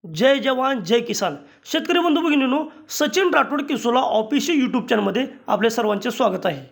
जय जवान जय किसान शेतकरी बंधू भगिनींनो, सचिन राठोड किसोला ऑफिशियल यूट्यूब चॅनलमध्ये आपले सर्वांचे स्वागत आहे।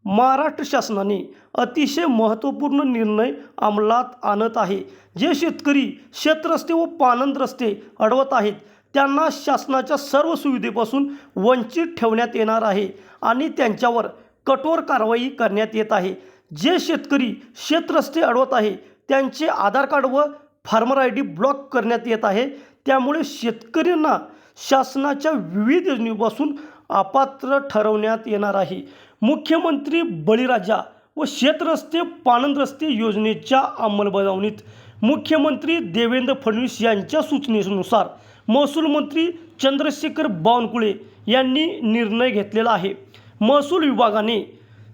महाराष्ट्र शासनाने अतिशय महत्त्वपूर्ण निर्णय अंमलात आणत आहे। जे शेतकरी शेतरस्ते व पाणंद रस्ते अडवत आहेत त्यांना शासनाच्या सर्व सुविधेपासून वंचित ठेवण्यात येणार आहे आणि त्यांच्यावर कठोर कारवाई करण्यात येत आहे। जे शेतकरी शेतरस्ते अडवत आहे त्यांचे आधार कार्ड व फार्मर आयडी ब्लॉक करण्यात येत आहे। त्यामुळे शेतकऱ्यांना शासनाच्या विविध योजनेपासून अपात्र ठरवण्यात येणार आहे। मुख्यमंत्री बळीराजा व शेतरस्ते पाणंद रस्ते योजनेच्या अंमलबजावणीत मुख्यमंत्री देवेंद्र फडणवीस यांच्या सूचनेनुसार महसूल मंत्री चंद्रशेखर बावनकुळे यांनी निर्णय घेतलेला आहे। महसूल विभागाने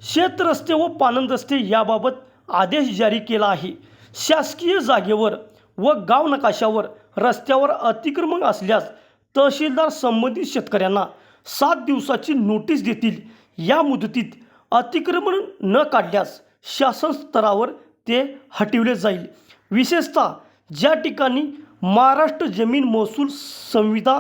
शेतरस्ते व पाणंद रस्ते याबाबत आदेश जारी केला आहे। शासकीय जागेवर व गाव नकाशावर रस्त्यावर अतिक्रमण असल्यास तहसीलदार संबंधित शेतकऱ्यांना 7 दिवसाची नोटीस देतील। या मुदतीत अतिक्रमण न काढल्यास शासन स्तरावर ते हटविले जाईल। विशेषतः ज्या ठिकाणी महाराष्ट्र जमीन महसूल संविधा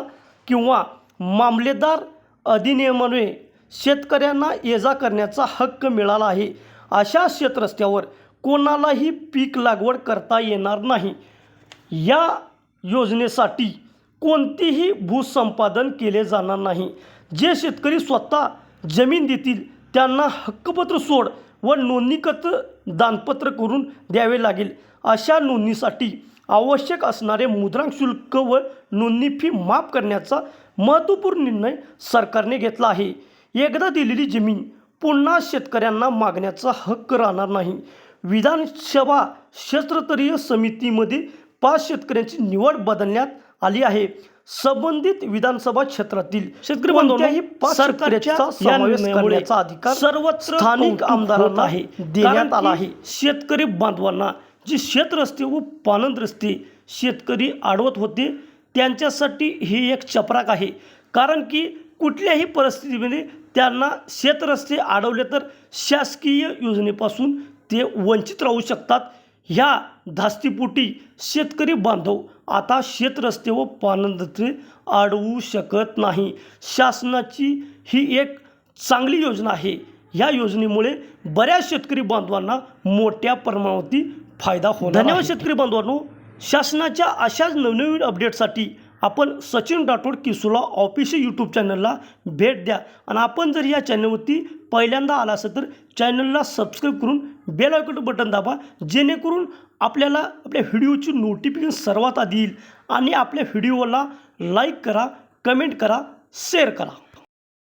किंवा मामलेदार अधिनियमामुळे शेतकऱ्यांना ये-जा करण्याचा हक्क मिळाला आहे अशा शेतरस्त्यावर कोणालाही पीक लागवड करता येणार नाही। या योजनेसाठी कोणतेही भूसंपादन केले जाणार नाही। जे शेतकरी स्वतः जमीन देतील त्यांना हक्कपत्र सोड व नोंदणीकृत दानपत्र करून द्यावे लागेल। अशा नोंदणीसाठी आवश्यक असणारे मुद्रांक शुल्क व नोंदणी फी माफ करण्याचा महत्त्वपूर्ण निर्णय सरकारने घेतला आहे। एकदा दिलेली जमीन पुन्हा शेतकऱ्यांना मागण्याचा हक्क राहणार नाही। विधानसभा क्षेत्रस्तरीय समितीमध्ये 5 शेतकऱ्यांची निवड बदलण्यात आली आहे। संबंधित विधानसभा क्षेत्रातील शेतकरी कोणत्याही 5 सरकारच्या समावेश करण्याचा अधिकार सर्वत्र स्थानिक आमदारांना आहे देण्यात आला आहे। शेतकरी बांधवांना जी शेतरस्ते व पाणंद रस्ते शेतकरी अडवत होते त्यांच्यासाठी ही एक चपराक आहे। कारण की कुठल्याही परिस्थितीमध्ये त्यांना शेतरस्ते अडवले तर शासकीय योजनेपासून ते वंचित राहू शकतात। ह्या धास्तीपोटी शेतकरी बांधव आता शेतरस्ते व पाणंद रस्ते अडवू शकत नाही। शासनाची ही एक चांगली योजना आहे। या योजनेमुळे बऱ्याच शेतकरी बांधवांना मोठ्या प्रमाणावरती फायदा होणार आहे। धन्यवाद शेतकरी बांधवांनो। शासनाच्या अशाच नवनवीन अपडेटसाठी आपण सचिन राठोड किसोला ऑफिशियल यूट्यूब चॅनलला भेट द्या आणि आपण जर या चॅनलवरती पहिल्यांदा आला असेल तर चॅनलला सबस्क्राईब करून बेल आयकॉन बटन दाबा, जेणेकरून आपल्याला आपल्या व्हिडिओची नोटिफिकेशन सर्वात आधी येईल। आणि आपल्या व्हिडिओला लाईक करा, कमेंट करा, शेअर करा।